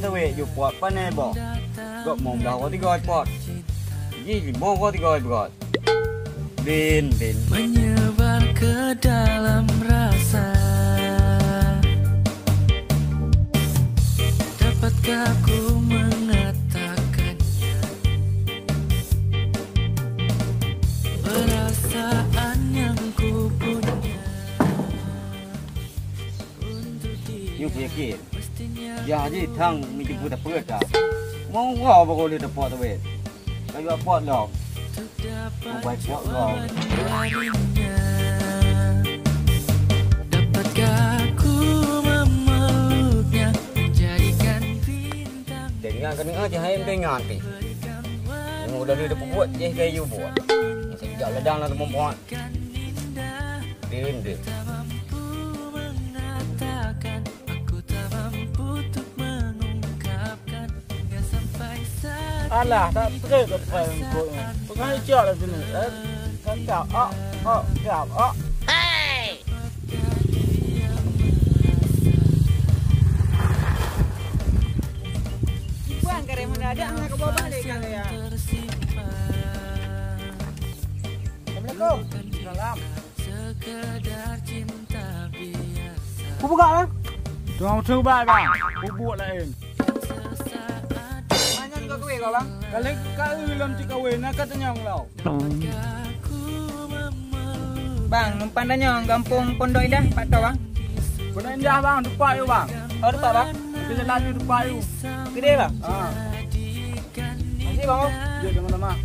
tawe you pot panai bo. Gok mong dah ko 300 pot. 20 mong ko 300 pot. Bin. Menyebar ke dalam rasa. Dapatkah ku mengatakannya? Perasaan yang ku punya untuk dia. You pikir. Ya ji thang mi ju ta put ta. Mong ko ba ko le ta pot tawe. Kayu pot lo. Buat pot lo. Dapatkah ku memeluknya, menjadikan bintang. Dengan kena aja hai dengan pi. Udah dia buat je kayu buat. Sejak ledang lah perempuan. Din. Alah, tak terus ke kau. Bukan cak lah sini. Kan tak. Jap. Hey! Ibuan kare mendadak nak ke bawah balik kan ya. Assalamualaikum. Salam. Sekedar cinta biasa. Ku buka lah. Tengok coba bang. Ku buat lain. Kau bang, kalau kau belum cikawin, nak katanya nglau. Bang, numpan tanya kampung Pondok Indah, Pak Tau bang. Pondok Indah bang, depan you bang. Oh depan bang. Kita laju depan you. Gede bang. Nanti bang. Ya teman-teman.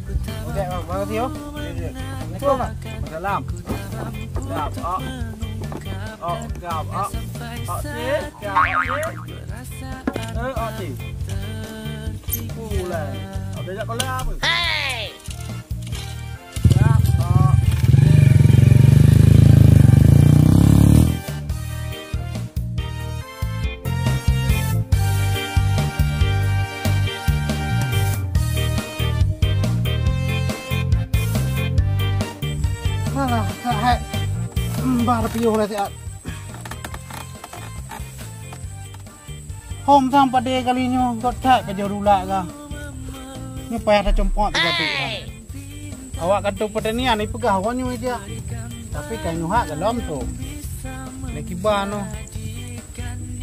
Okey bang, makasih yo. Assalamualaikum bang. Salam. Siap. Siap. Cik. Pula. Ada jak kolak apa? Hey! Ya. Alah, hai. Bar piuh lah siat. Hom sang pada kalinya kau tak kerja rulak kah? Ni payah dah compot juga tu. Awak kata pertanian ni pegah awaknya aja. Tapi kain nuhak dalam tu. Lagi bano.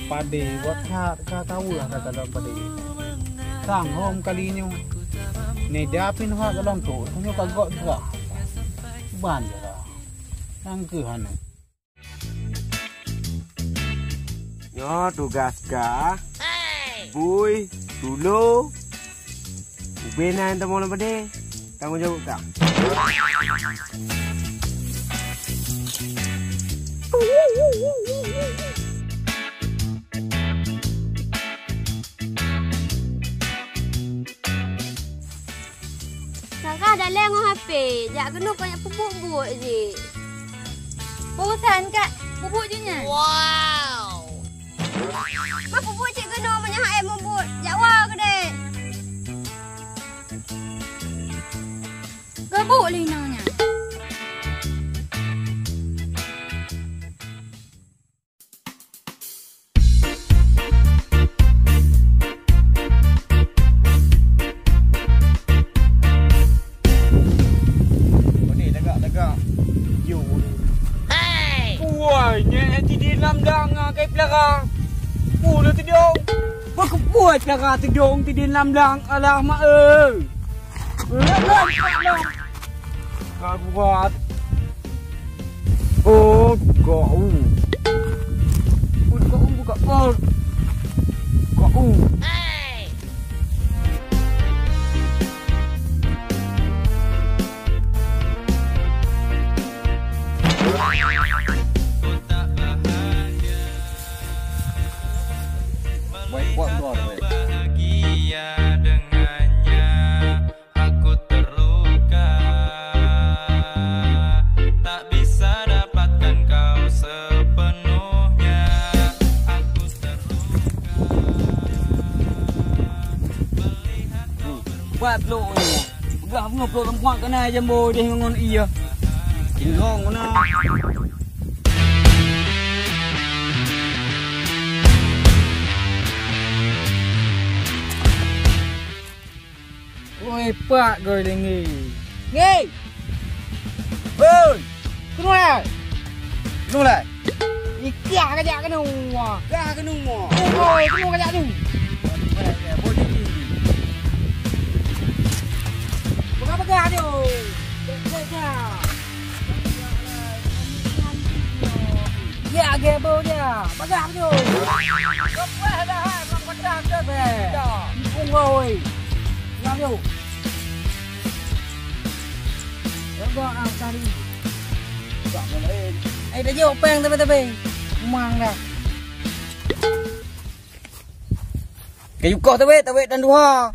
Pade buat kah tahu lah kata dalam pade. Sang hom kalinya. Ni dia api nuhak dalam tu. Tunyo kagok juga. Ban je lah. Yang ke hana. Yo tugas kah? Bui, dulu. Ubenan temu nama deh. Tanggung jawab tak? Kakak dah lengok HP. Jak kena banyak pupuk-pupuk je. Bosan kak, pupuk je nya. Wow! Mak pupuk cik kena banyak hak membut. Jak wah ke dek. Gebuk linangnya. Buat cara tidung tidin lamlang alah mak kau buat kau buka kau Bahagia dengannya, aku terluka. Tak bisa dapatkan kau sepenuhnya. Aku terluka. Buat peluk ni. Pegang bunga peluk perempuan kena jambu dia ngon iya. Tingong kena. Oi, pak goi lengi. Ngi. Oi, Keluar. nolak. Ikat kajak kenu. Gah kenu mo. Oi, kenu kajak tu. Pegang-pegang tu. Pegang. Ya, gebo dia. Pegang tu. Kepah dah, pegang tu be. Oi. Pegang tu. Pegang ang tadi. Dah jauh peng tepi-tepi. Memang dah. Kayu kau tawet dan dua.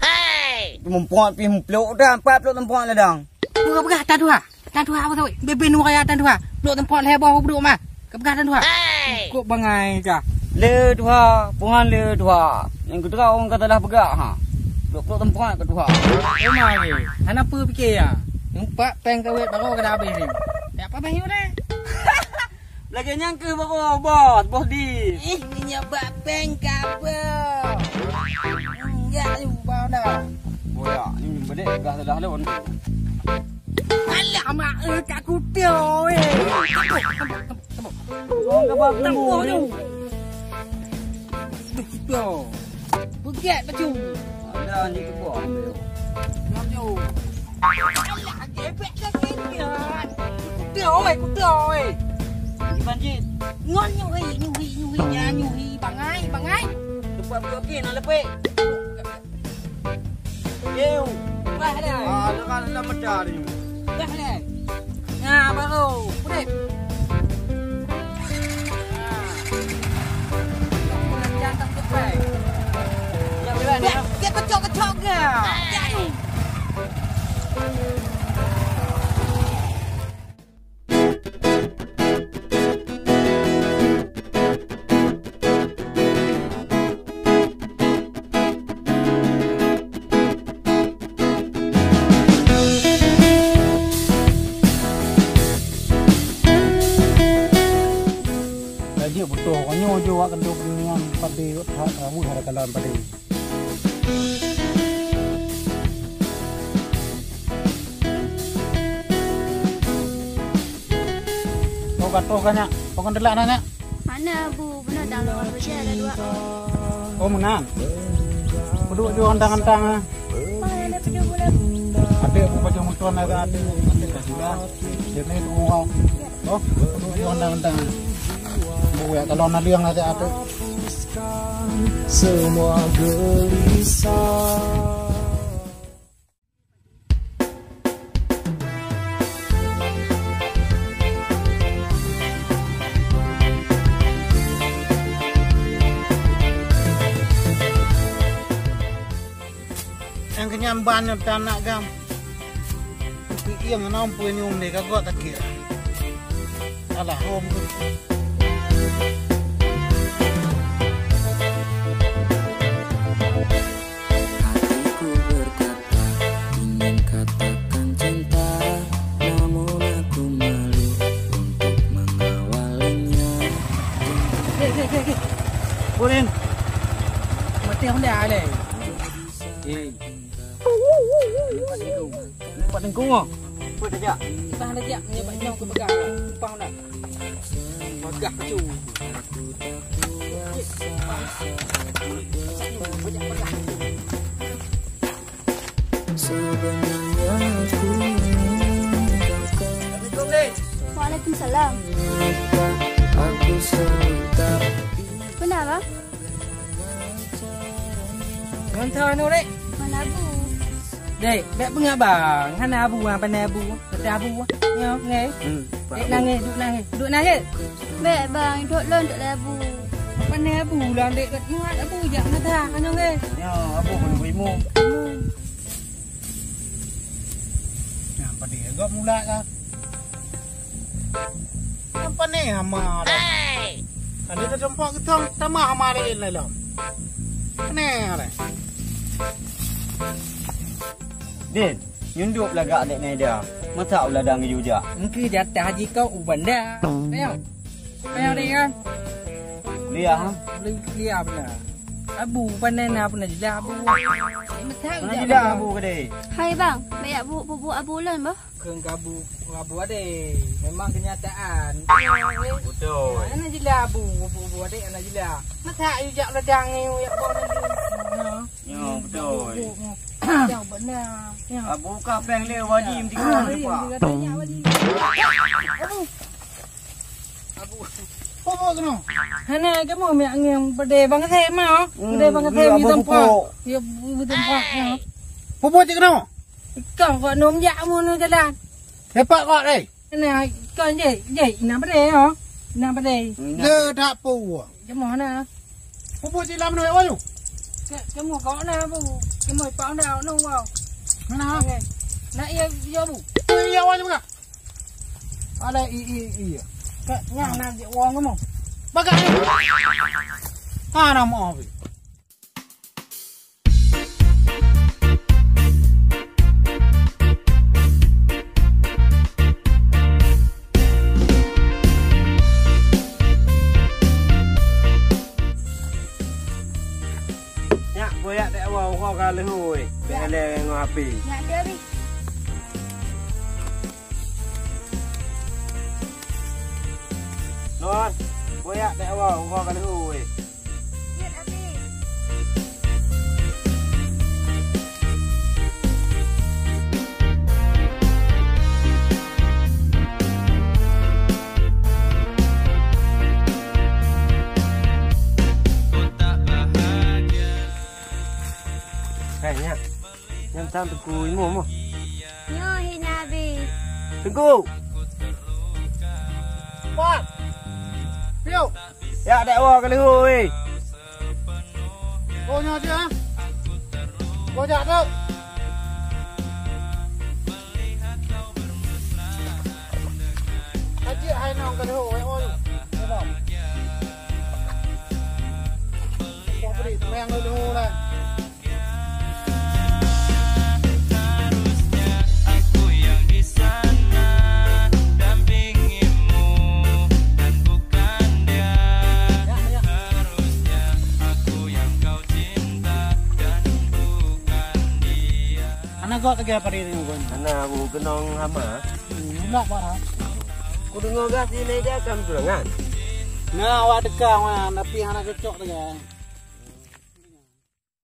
Mempuat pi peluk dah, 4 peluk tempat lah dang. Pegang tan tu ha. Tan tu ha apa tahu. Bebe nu kaya tan tu ha. Peluk tempat heboh peluk mah. Pegang tan tu ha. Kok bangai kah? Le dua, puhan le dua. Yang kedua orang kata dah pegak ha. Peluk tempat kedua. Memang ni. Hana apa fikir ya? Nampak peng kawet baru kena habis ni. Tak apa bayu dah. Lagi nyangka baru bos di. Nyebab peng kabel. Enggak tu bau dah. Boya, ni bedek dah dah lawan. Alah mak kat kutiu weh. Orang kabak temu ni. Yo. Buket baju. Ada ni ke buah. Baju. Alah gebek lagi ni. Kutiu weh. Banjit. Ngon nyuhi bangai. Lepas blokin nak lepek. Yew. Bah dah. Ah, dah medar ni. Bah dah. Nah, baru. Putih. Jangan cepat. Yang berat ni. Dia kecok ke? Jadi. Dia betul kanyo jo akan do dengan pada mu ada kalan pada. Kau kata kanyak, kau kan delak nanya. Mana bu? Benar dah lawan bersih ada 2. Oh menang. Berdua jo antang-antang. Mana ada pedu bulan? Ada bu baju motor ada. Dia ni dua. Oh, berdua jo antang-antang. Ya, kalau nanti yang ada semua gelisah. yang kenyamban tanah gam. Yang enam punya ni kagak tak kira. Alah, om. Purin. Mati Honda le. Nampak tengkung ah. Apa saja? Bang dah jak ni banyak ke pegang. Pang dah. Megah tu. Sebenarnya Waalaikumsalam. aku sebentar. Kenapa? Ngontor nu dek. Mana bu? Dek, dek pengah bang. Hana abu ah pandai abu. Kata abu ah. Nyo ngai. Dek nangis, duduk nangis. Duduk nangis. Baik bang, duduk lon tak ada bu. Pandai abu lah dek kat muat abu jak ngata kanyo ngai. Ya, apa pun ibu. Nah, pada agak mula kah? Apa ni hama? Ada tak jumpa kita sama hama lain lah. Ni ada. Din, nyunduk lagak dek ni dia. Masa ulah dang juga. Mungkin jatah haji kau uban dah. Ayo. Ayo dek kan. Dia ha. Beli dia belah. abu pandai na pun jadi abu. Macam Mana tidak abu ke deh? Hai bang, banyak bubuk abulan bah. Keng abu ada. Memang kenyataan. Betul. Ana jadi abu ada ana jadi. Macam you jak ledang ni ya bang ni. Ya betul. Yang benar. Abu kapeng le wajib tiga ni pak. Apa kena? Hana kamu mek ngem pede bang the mau. Pede bang the mi tempat. Ya mi tempat. Pupuk je kena? Kau kau nom ya mu nu jalan. Hebat kau deh. Nè con gì nằm ở đây hả nằm ở đây Dơ đã pù. cái mỏ nè Pupuk je làm nơi ôi. cái mỏ có nè bu cái mỏ bao nào nó vào Mana? nè yêu vô bu Iya ôi juga. Ada iya. cái nhà nào địa uống cái mỏ Bagai. Ana mau. Boleh tak awak kau kalau hui. Bela ngapi. Nak dia ni. Non. Boleh tak awak kau kalau hui. Ya abi. Kayaknya. Yang tam teku imu mu. Nyo hina abi. Teku. Pak. Piu. Ya tak awak kalau hui. Cô nhỏ chưa? Cô dạ đâu? Hai chị hai nòng cần hồ hay ôi? Thế nào? Có phải đi men lên hồ này. Aku yang di sana dampingimu dan bukan dia. Harusnya aku yang kau cinta dan bukan dia. Anak kau tak apa ini ngomong. Anak abu kenong hama. Nak apa? Ku dengar gas ini dia akan pulangan. Nah, awak dekat mana? Tapi anak kecok tu kan.